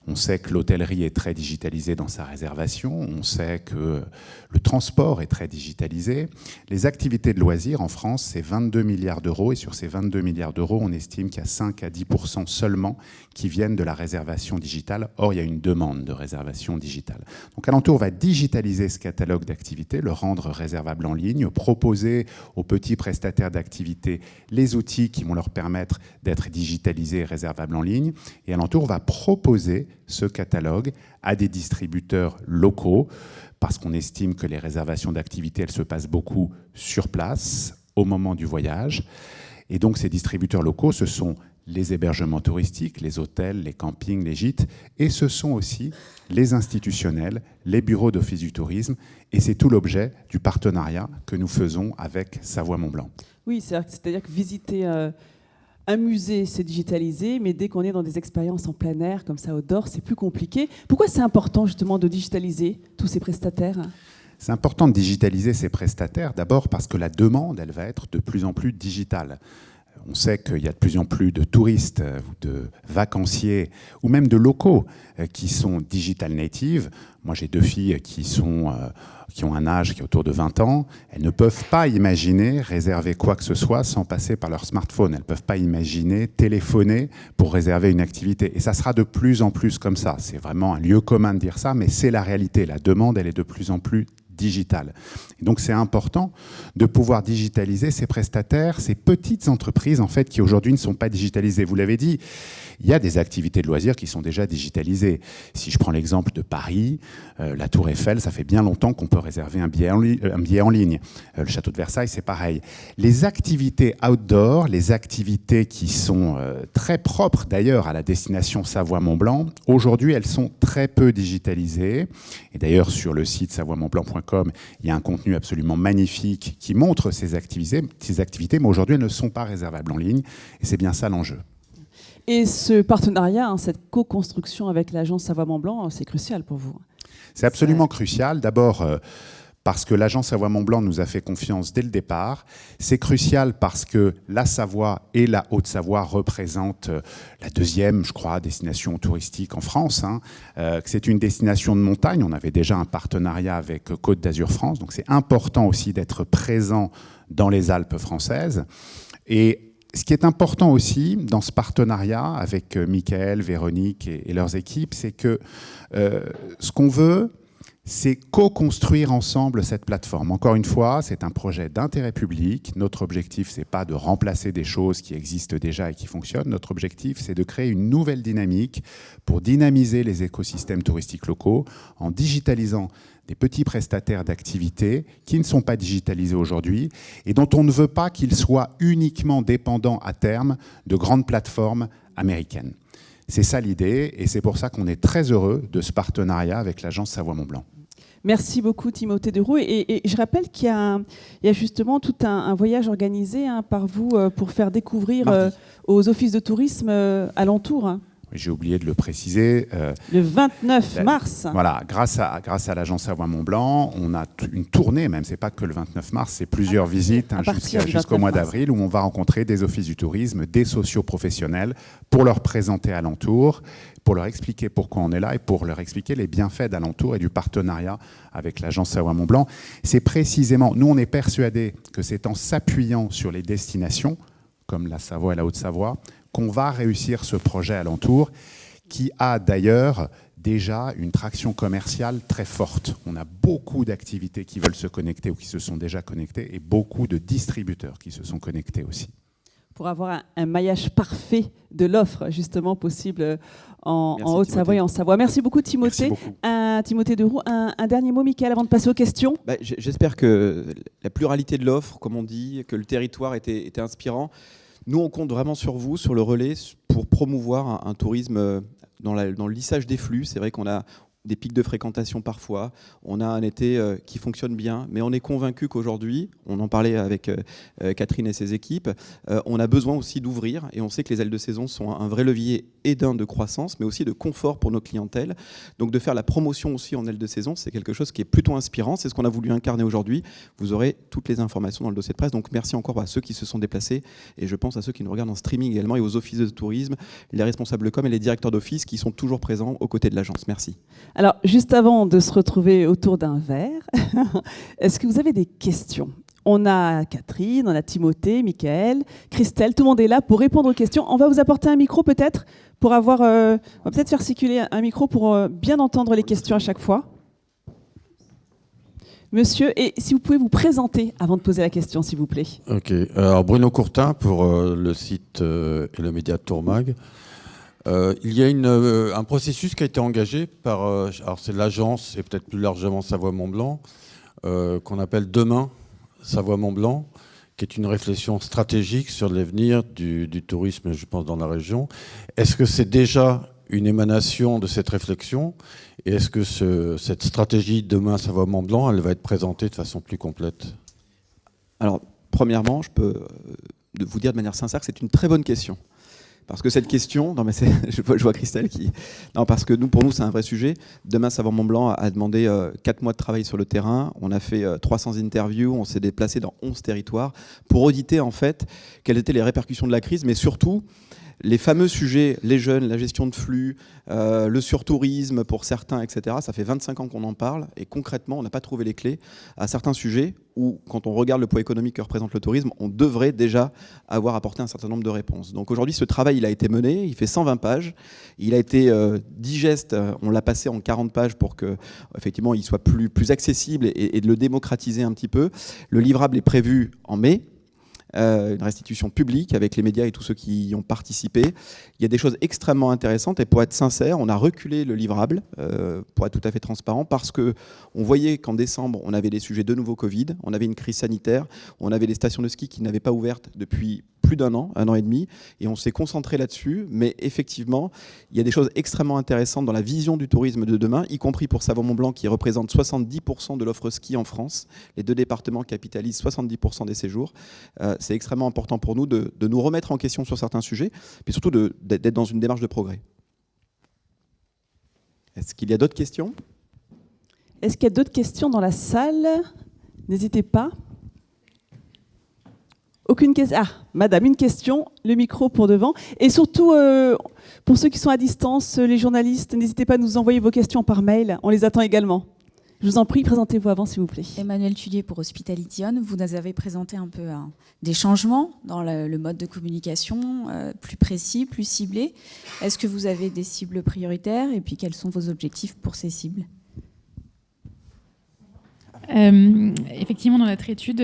On sait que l'hôtellerie est très digitalisée dans sa réservation, on sait que le transport est très digitalisé. Les activités de loisirs en France, c'est 22 milliards d'euros et sur ces 22 milliards d'euros, on estime qu'il y a 5 à 10% seulement qui viennent de la réservation digitale. Or, il y a une demande de réservation digitale. Donc Alentour va digitaliser ce catalogue d'activités, le rendre réservable en ligne, proposer aux petits prestataires d'activités les outils qui vont leur permettre d'être digitalisés et réservables en ligne. Et Alentour va proposer ce catalogue à des distributeurs locaux parce qu'on estime que les réservations d'activités, elles se passent beaucoup sur place au moment du voyage. Et donc ces distributeurs locaux, ce sont les hébergements touristiques, les hôtels, les campings, les gîtes, et ce sont aussi les institutionnels, les bureaux d'office du tourisme, et c'est tout l'objet du partenariat que nous faisons avec Savoie-Mont-Blanc. Oui, c'est-à-dire que visiter un musée, c'est digitalisé, mais dès qu'on est dans des expériences en plein air, comme ça, outdoor, c'est plus compliqué. Pourquoi c'est important, justement, de digitaliser tous ces prestataires ? C'est important de digitaliser ces prestataires, d'abord parce que la demande, elle va être de plus en plus digitale. On sait qu'il y a de plus en plus de touristes, de vacanciers ou même de locaux qui sont digital natives. Moi, j'ai 2 filles qui ont un âge qui est autour de 20 ans. Elles ne peuvent pas imaginer réserver quoi que ce soit sans passer par leur smartphone. Elles ne peuvent pas imaginer téléphoner pour réserver une activité. Et ça sera de plus en plus comme ça. C'est vraiment un lieu commun de dire ça, mais c'est la réalité. La demande, elle est de plus en plus digitale. Et donc c'est important de pouvoir digitaliser ces prestataires, ces petites entreprises en fait qui aujourd'hui ne sont pas digitalisées. Vous l'avez dit, il y a des activités de loisirs qui sont déjà digitalisées. Si je prends l'exemple de Paris, la Tour Eiffel, ça fait bien longtemps qu'on peut réserver un billet en ligne. Le château de Versailles, c'est pareil. Les activités outdoor, les activités qui sont très propres d'ailleurs à la destination Savoie-Mont-Blanc, aujourd'hui elles sont très peu digitalisées. Et d'ailleurs sur le site savoiemontblanc.com, il y a un contenu absolument magnifique qui montre ces activités, mais aujourd'hui elles ne sont pas réservables en ligne. Et c'est bien ça l'enjeu. Et ce partenariat, cette co-construction avec l'agence Savoie-Mont-Blanc, c'est crucial pour vous. C'est absolument crucial. D'abord, parce que l'agence Savoie-Mont-Blanc nous a fait confiance dès le départ. C'est crucial parce que la Savoie et la Haute-Savoie représentent la deuxième, je crois, destination touristique en France. C'est une destination de montagne. On avait déjà un partenariat avec Côte d'Azur France, donc c'est important aussi d'être présent dans les Alpes françaises. Et ce qui est important aussi dans ce partenariat avec Michael, Véronique et leurs équipes, c'est que ce qu'on veut, c'est co-construire ensemble cette plateforme. Encore une fois, c'est un projet d'intérêt public. Notre objectif, ce n'est pas de remplacer des choses qui existent déjà et qui fonctionnent. Notre objectif, c'est de créer une nouvelle dynamique pour dynamiser les écosystèmes touristiques locaux en digitalisant des petits prestataires d'activités qui ne sont pas digitalisés aujourd'hui et dont on ne veut pas qu'ils soient uniquement dépendants à terme de grandes plateformes américaines. C'est ça l'idée et c'est pour ça qu'on est très heureux de ce partenariat avec l'agence Savoie-Mont-Blanc. Merci beaucoup Timothée Deroux. Et je rappelle qu'il y a justement tout un voyage organisé par vous pour faire découvrir aux offices de tourisme alentours. J'ai oublié de le préciser. Le 29 mars. Voilà, grâce à l'agence Savoie-Mont-Blanc, on a une tournée, même, c'est pas que le 29 mars, c'est plusieurs visites jusqu'au mois d'avril, où on va rencontrer des offices du tourisme, des socio-professionnels, pour leur présenter Alentour, pour leur expliquer pourquoi on est là et pour leur expliquer les bienfaits d'Alentour et du partenariat avec l'agence Savoie-Mont-Blanc. C'est précisément, nous on est persuadés que c'est en s'appuyant sur les destinations, comme la Savoie et la Haute-Savoie, qu'on va réussir ce projet Alentour, qui a d'ailleurs déjà une traction commerciale très forte. On a beaucoup d'activités qui veulent se connecter ou qui se sont déjà connectées et beaucoup de distributeurs qui se sont connectés aussi. Pour avoir un maillage parfait de l'offre justement possible en Haute-Savoie et en Savoie. Merci beaucoup Timothée. Merci beaucoup. Timothée Deroux, un dernier mot Michael avant de passer aux questions. J'espère que la pluralité de l'offre, comme on dit, que le territoire était inspirant. Nous, on compte vraiment sur vous, sur le relais, pour promouvoir un tourisme dans le lissage des flux. C'est vrai qu'on a des pics de fréquentation parfois, on a un été qui fonctionne bien, mais on est convaincu qu'aujourd'hui, on en parlait avec Catherine et ses équipes, on a besoin aussi d'ouvrir, et on sait que les ailes de saison sont un vrai levier de croissance, mais aussi de confort pour nos clientèles. Donc de faire la promotion aussi en ailes de saison, c'est quelque chose qui est plutôt inspirant, c'est ce qu'on a voulu incarner aujourd'hui. Vous aurez toutes les informations dans le dossier de presse, donc merci encore à ceux qui se sont déplacés, et je pense à ceux qui nous regardent en streaming également, et aux offices de tourisme, les responsables com et les directeurs d'office qui sont toujours présents aux côtés de l'agence. Merci. Alors, juste avant de se retrouver autour d'un verre, est-ce que vous avez des questions ? On a Catherine, on a Timothée, Michael, Christelle, tout le monde est là pour répondre aux questions. On va vous apporter un micro peut-être pour avoir... on va peut-être faire circuler un micro pour bien entendre les questions à chaque fois. Monsieur, et si vous pouvez vous présenter avant de poser la question, s'il vous plaît. Ok, alors Bruno Courtin pour le site et le média Tourmag. Il y a un processus qui a été engagé par, alors c'est l'agence et peut-être plus largement Savoie-Mont-Blanc, qu'on appelle Demain Savoie-Mont-Blanc, qui est une réflexion stratégique sur l'avenir du tourisme, je pense, dans la région. Est-ce que c'est déjà une émanation de cette réflexion ? Et est-ce que cette stratégie Demain Savoie-Mont-Blanc, elle va être présentée de façon plus complète ? Alors, premièrement, je peux vous dire de manière sincère que c'est une très bonne question. Parce que cette question, non mais je vois Christelle qui... Non, parce que pour nous, c'est un vrai sujet. Demain, Savoie-Mont-Blanc a demandé 4 mois de travail sur le terrain. On a fait 300 interviews, on s'est déplacé dans 11 territoires pour auditer en fait quelles étaient les répercussions de la crise, mais surtout les fameux sujets, les jeunes, la gestion de flux, le surtourisme pour certains, etc. Ça fait 25 ans qu'on en parle et concrètement, on n'a pas trouvé les clés à certains sujets où, quand on regarde le poids économique que représente le tourisme, on devrait déjà avoir apporté un certain nombre de réponses. Donc aujourd'hui, ce travail, il a été mené, il fait 120 pages, il a été digeste, on l'a passé en 40 pages pour qu'effectivement, il soit plus accessible et de le démocratiser un petit peu. Le livrable est prévu en mai. Une restitution publique avec les médias et tous ceux qui y ont participé. Il y a des choses extrêmement intéressantes et pour être sincère, on a reculé le livrable, pour être tout à fait transparent, parce qu'on voyait qu'en décembre, on avait des sujets de nouveau Covid, on avait une crise sanitaire, on avait des stations de ski qui n'avaient pas ouvertes depuis plus d'un an et demi, et on s'est concentré là-dessus, mais effectivement, il y a des choses extrêmement intéressantes dans la vision du tourisme de demain, y compris pour Savoie-Mont-Blanc qui représente 70% de l'offre ski en France. Les deux départements capitalisent 70% des séjours. C'est extrêmement important pour nous de nous remettre en question sur certains sujets, mais surtout d'être dans une démarche de progrès. Est-ce qu'il y a d'autres questions ? Est-ce qu'il y a d'autres questions dans la salle? N'hésitez pas. Aucune question. Ah, madame, une question, le micro pour devant. Et surtout, pour ceux qui sont à distance, les journalistes, n'hésitez pas à nous envoyer vos questions par mail. On les attend également. Je vous en prie, présentez-vous avant, s'il vous plaît. Emmanuel Tullier pour Hospitality On. Vous nous avez présenté un peu des changements dans le mode de communication, plus précis, plus ciblé. Est-ce que vous avez des cibles prioritaires et puis quels sont vos objectifs pour ces cibles ? Effectivement, dans notre étude,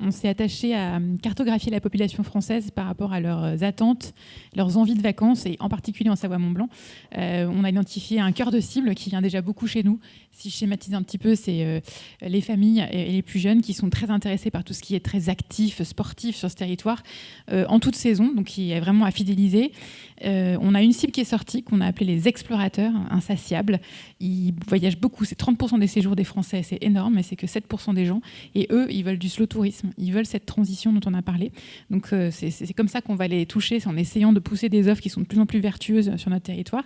on s'est attaché à cartographier la population française par rapport à leurs attentes, leurs envies de vacances, et en particulier en Savoie-Mont-Blanc. On a identifié un cœur de cible qui vient déjà beaucoup chez nous. Si je schématise un petit peu, c'est les familles et les plus jeunes qui sont très intéressés par tout ce qui est très actif, sportif sur ce territoire, en toute saison, donc qui est vraiment à fidéliser. On a une cible qui est sortie, qu'on a appelée les explorateurs insatiables. Ils voyagent beaucoup, c'est 30% des séjours des Français, c'est énorme, mais c'est que 7% des gens. Et eux, ils veulent du slow tourisme, ils veulent cette transition dont on a parlé. Donc c'est comme ça qu'on va les toucher, c'est en essayant de pousser des offres qui sont de plus en plus vertueuses sur notre territoire.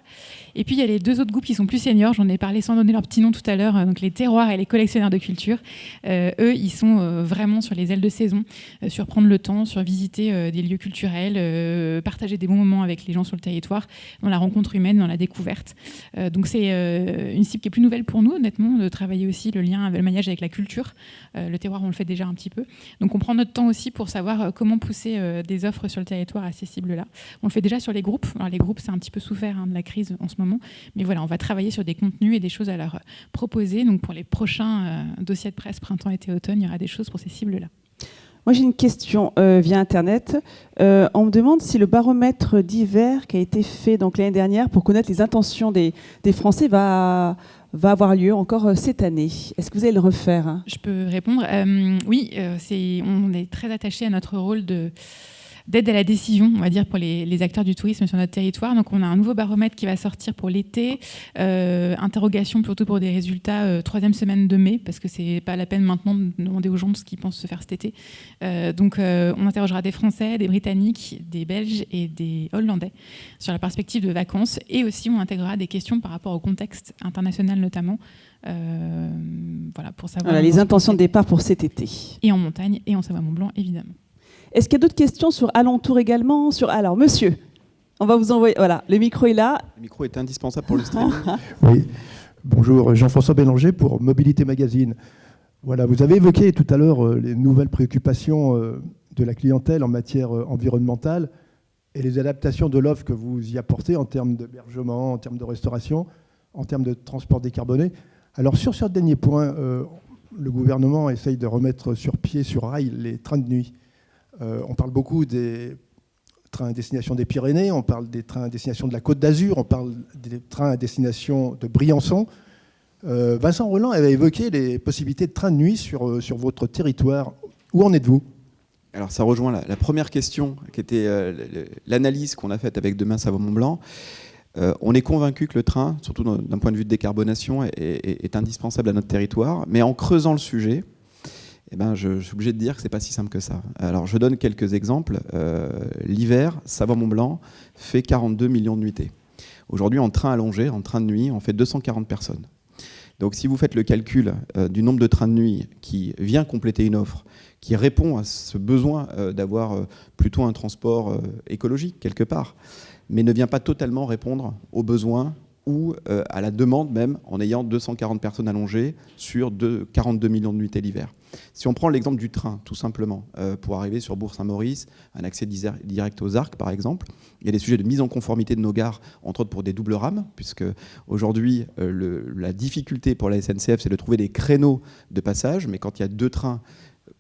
Et puis il y a les deux autres groupes qui sont plus seniors, j'en ai parlé sans donner leur petit nom tout à l'heure, donc les terroirs et les collectionneurs de culture. Eux, ils sont vraiment sur les ailes de saison, sur prendre le temps, sur visiter des lieux culturels, partager des bons moments avec les gens sur le territoire, dans la rencontre humaine, dans la découverte. Donc c'est une cible qui est plus nouvelle pour nous, honnêtement, de travailler aussi le lien, le maillage avec la culture. Le terroir, on le fait déjà un petit peu. Donc on prend notre temps aussi pour savoir comment pousser des offres sur le territoire à ces cibles-là. On le fait déjà sur les groupes. Alors les groupes, c'est un petit peu souffert de la crise en ce moment. Mais voilà, on va travailler sur des contenus et des choses à leur proposer. Donc pour les prochains dossiers de presse, printemps, été, automne, il y aura des choses pour ces cibles-là. Moi, j'ai une question via Internet. On me demande si le baromètre d'hiver qui a été fait donc l'année dernière pour connaître les intentions des Français va avoir lieu encore cette année. Est-ce que vous allez le refaire? Je peux répondre. Oui, on est très attaché à notre rôle d'aide à la décision, on va dire, pour les acteurs du tourisme sur notre territoire. Donc on a un nouveau baromètre qui va sortir pour l'été. Interrogation plutôt pour des résultats troisième semaine de mai, parce que c'est pas la peine maintenant de demander aux gens ce qu'ils pensent se faire cet été. Donc on interrogera des Français, des Britanniques, des Belges et des Hollandais sur la perspective de vacances. Et aussi on intégrera des questions par rapport au contexte international notamment. Voilà, pour savoir les intentions de départ pour cet été. Et en montagne et en Savoie-Mont-Blanc, évidemment. Est-ce qu'il y a d'autres questions sur Alentour également? Alors, monsieur, on va vous envoyer... Voilà, le micro est là. Le micro est indispensable pour le streaming. Oui, bonjour, Jean-François Bélanger pour Mobilité Magazine. Voilà, vous avez évoqué tout à l'heure les nouvelles préoccupations de la clientèle en matière environnementale et les adaptations de l'offre que vous y apportez en termes d'hébergement, en termes de restauration, en termes de transport décarboné. Alors, sur ce dernier point, le gouvernement essaye de remettre sur pied, sur rail, les trains de nuit. On parle beaucoup des trains à destination des Pyrénées, on parle des trains à destination de la Côte d'Azur, on parle des trains à destination de Briançon. Vincent Rolland avait évoqué les possibilités de trains de nuit sur votre territoire. Où en êtes-vous? Alors ça rejoint la première question, qui était l'analyse qu'on a faite avec Demain Savoie-Mont-Blanc. On est convaincu que le train, surtout d'un point de vue de décarbonation, est indispensable à notre territoire. Mais en creusant le sujet, je suis obligé de dire que ce n'est pas si simple que ça. Alors, je donne quelques exemples. L'hiver, Savoie-Mont-Blanc fait 42 millions de nuitées. Aujourd'hui, en train allongé, en train de nuit, on fait 240 personnes. Donc, si vous faites le calcul du nombre de trains de nuit qui vient compléter une offre, qui répond à ce besoin d'avoir plutôt un transport écologique, quelque part, mais ne vient pas totalement répondre aux besoins ou à la demande même, en ayant 240 personnes allongées sur 42 millions de nuitées l'hiver. Si on prend l'exemple du train, tout simplement, pour arriver sur Bourg-Saint-Maurice, un accès direct aux Arcs, par exemple, il y a des sujets de mise en conformité de nos gares, entre autres pour des doubles rames, puisque aujourd'hui, la difficulté pour la SNCF, c'est de trouver des créneaux de passage, mais quand il y a deux trains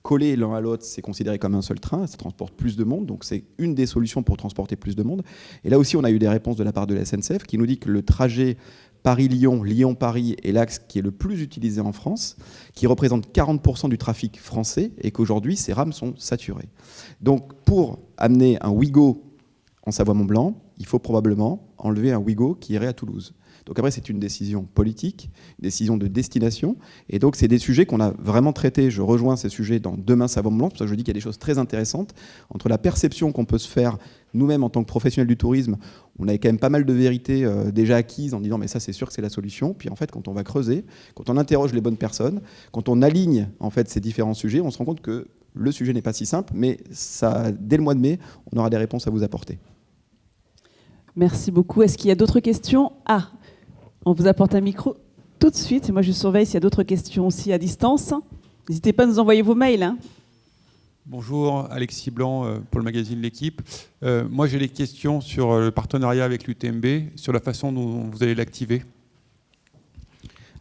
collés l'un à l'autre, c'est considéré comme un seul train, ça transporte plus de monde, donc c'est une des solutions pour transporter plus de monde. Et là aussi, on a eu des réponses de la part de la SNCF qui nous dit que le trajet Paris-Lyon, Lyon-Paris est l'axe qui est le plus utilisé en France, qui représente 40% du trafic français, et qu'aujourd'hui, ces rames sont saturées. Donc, pour amener un Ouigo en Savoie-Mont-Blanc, il faut probablement enlever un Ouigo qui irait à Toulouse. Donc après, c'est une décision politique, une décision de destination. Et donc, c'est des sujets qu'on a vraiment traités. Je rejoins ces sujets dans Demain Savoie Mont Blanc, parce que je dis qu'il y a des choses très intéressantes entre la perception qu'on peut se faire nous-mêmes en tant que professionnels du tourisme. On avait quand même pas mal de vérités déjà acquises en disant mais ça c'est sûr que c'est la solution. Puis en fait quand on va creuser, quand on interroge les bonnes personnes, quand on aligne en fait ces différents sujets, on se rend compte que le sujet n'est pas si simple, mais ça, dès le mois de mai, on aura des réponses à vous apporter. Merci beaucoup. Est-ce qu'il y a d'autres questions? Ah, on vous apporte un micro tout de suite. Et moi je surveille s'il y a d'autres questions aussi à distance. N'hésitez pas à nous envoyer vos mails, hein. Bonjour, Alexis Blanc pour le magazine L'Équipe. Moi, j'ai des questions sur le partenariat avec l'UTMB, sur la façon dont vous allez l'activer.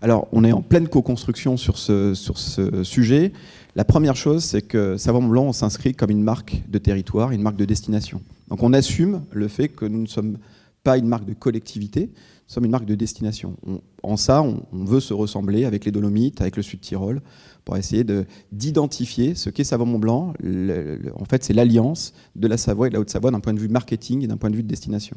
Alors, on est en pleine co-construction sur ce sujet. La première chose, c'est que Savoie Mont Blanc, on s'inscrit comme une marque de territoire, une marque de destination. Donc, on assume le fait que nous ne sommes pas une marque de collectivité, nous sommes une marque de destination. En ça, on veut se ressembler avec les Dolomites, avec le Sud-Tyrol, pour essayer d'identifier ce qu'est Savoie Mont Blanc. En fait, c'est l'alliance de la Savoie et de la Haute-Savoie d'un point de vue marketing et d'un point de vue de destination.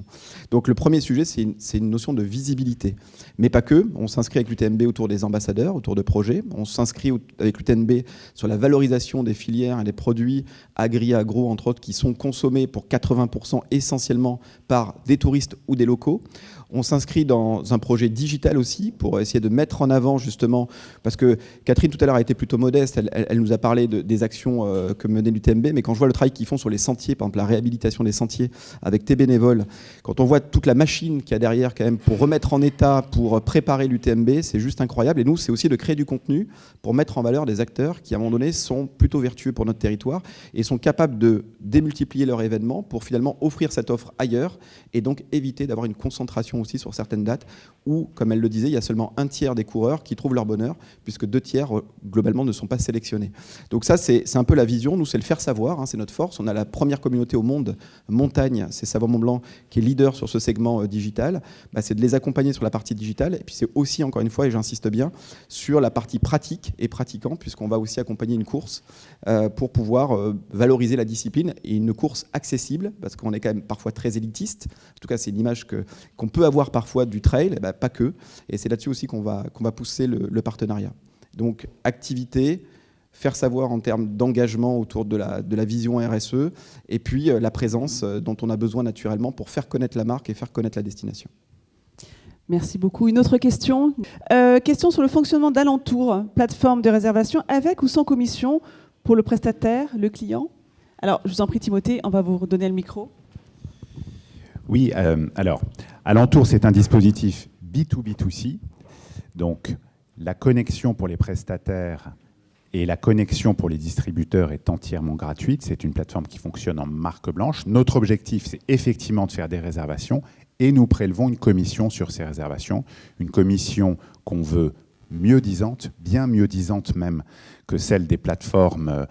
Donc le premier sujet, c'est une notion de visibilité. Mais pas que. On s'inscrit avec l'UTMB autour des ambassadeurs, autour de projets. On s'inscrit avec l'UTMB sur la valorisation des filières et des produits agro, entre autres, qui sont consommés pour 80% essentiellement par des touristes ou des locaux. On s'inscrit dans un projet digital aussi pour essayer de mettre en avant justement, parce que Catherine tout à l'heure a été plutôt modeste, elle nous a parlé des actions que menait l'UTMB, mais quand je vois le travail qu'ils font sur les sentiers, par exemple la réhabilitation des sentiers avec tes bénévoles, quand on voit toute la machine qu'il y a derrière quand même pour remettre en état, pour préparer l'UTMB, c'est juste incroyable. Et nous, c'est aussi de créer du contenu pour mettre en valeur des acteurs qui à un moment donné sont plutôt vertueux pour notre territoire et sont capables de démultiplier leur événement pour finalement offrir cette offre ailleurs et donc éviter d'avoir une concentration aussi sur certaines dates où, comme elle le disait, il y a seulement un tiers des coureurs qui trouvent leur bonheur, puisque 2 tiers, globalement, ne sont pas sélectionnés. Donc ça, c'est un peu la vision. Nous, c'est le faire savoir, hein, c'est notre force. On a la première communauté au monde, montagne, c'est Savoie Mont Blanc, qui est leader sur ce segment digital. Bah, c'est de les accompagner sur la partie digitale. Et puis c'est aussi, encore une fois, et j'insiste bien, sur la partie pratique et pratiquant, puisqu'on va aussi accompagner une course pour pouvoir valoriser la discipline, et une course accessible, parce qu'on est quand même parfois très élitiste. En tout cas, c'est une image qu'on peut avoir parfois du trail, bah, pas que. Et c'est là-dessus aussi qu'on va pousser le partenariat. Donc, activité, faire savoir en termes d'engagement autour de la vision RSE, et puis la présence dont on a besoin naturellement pour faire connaître la marque et faire connaître la destination. Merci beaucoup. Une autre question. Question sur le fonctionnement d'Alentour, plateforme de réservation avec ou sans commission pour le prestataire, le client. Alors, je vous en prie Timothée, on va vous redonner le micro. Oui, alors, Alentour, c'est un dispositif B2B2C. Donc, la connexion pour les prestataires et la connexion pour les distributeurs est entièrement gratuite. C'est une plateforme qui fonctionne en marque blanche. Notre objectif, c'est effectivement de faire des réservations et nous prélevons une commission sur ces réservations. Une commission qu'on veut mieux-disante, bien mieux-disante même que celle des plateformes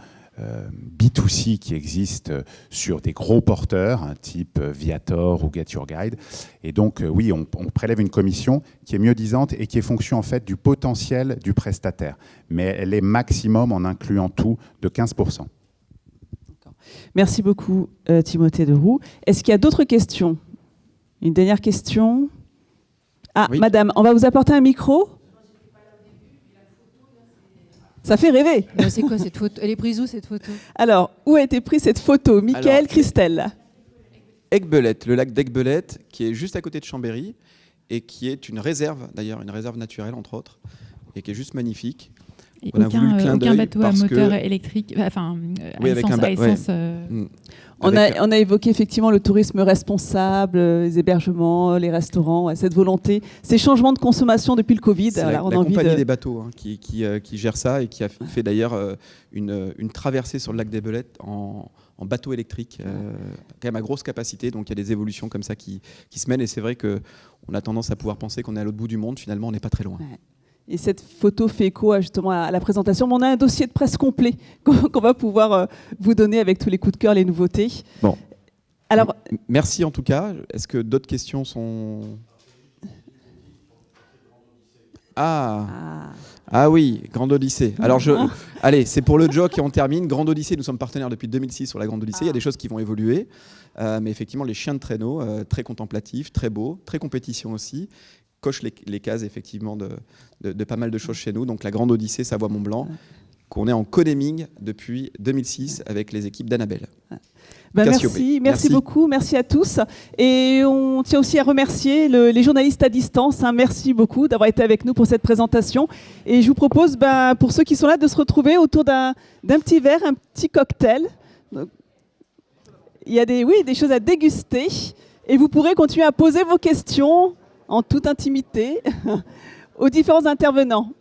B2C qui existent sur des gros porteurs, type Viator ou Get Your Guide. Et donc, oui, on prélève une commission qui est mieux-disante et qui est fonction en fait du potentiel du prestataire. Mais elle est maximum, en incluant tout, de 15%. Merci beaucoup, Timothée Deroux. Est-ce qu'il y a d'autres questions? Une dernière question. Ah, oui. Madame, on va vous apporter un micro. Ça fait rêver. C'est quoi cette photo? Elle est prise où cette photo? Alors, où a été prise cette photo? Michael, Christelle. Aiguebelette, le lac d'Aiguebelette, qui est juste à côté de Chambéry et qui est une réserve, d'ailleurs, une réserve naturelle, entre autres, et qui est juste magnifique. Et aucun bateau à moteur électrique, enfin, à essence. On a évoqué effectivement le tourisme responsable, les hébergements, les restaurants, cette volonté, ces changements de consommation depuis le Covid. C'est la compagnie des bateaux qui gère ça et qui a fait d'ailleurs une traversée sur le lac d'Aiguebelette en bateau électrique, quand même à grosse capacité. Donc il y a des évolutions comme ça qui se mènent. Et c'est vrai qu'on a tendance à pouvoir penser qu'on est à l'autre bout du monde. Finalement, on n'est pas très loin. Ouais. Et cette photo fait écho justement à la présentation. Mais on a un dossier de presse complet qu'on va pouvoir vous donner avec tous les coups de cœur, les nouveautés. Bon. Alors, merci en tout cas. Est-ce que d'autres questions sont... Ah oui, Grande Odyssée. Alors, allez, c'est pour le joke et on termine. Grande Odyssée, nous sommes partenaires depuis 2006 sur la Grande Odyssée. Il y a des choses qui vont évoluer. Mais effectivement, les chiens de traîneau, très contemplatifs, très beaux, très compétition aussi. coche les cases effectivement de pas mal de choses chez nous. Donc la Grande Odyssée Savoie-Mont-Blanc, qu'on est en co-naming depuis 2006 avec les équipes d'Annabelle. Merci beaucoup, merci à tous. Et on tient aussi à remercier les journalistes à distance. Merci beaucoup d'avoir été avec nous pour cette présentation. Et je vous propose, pour ceux qui sont là, de se retrouver autour d'un petit verre, un petit cocktail. Donc, il y a des choses à déguster. Et vous pourrez continuer à poser vos questions en toute intimité aux différents intervenants.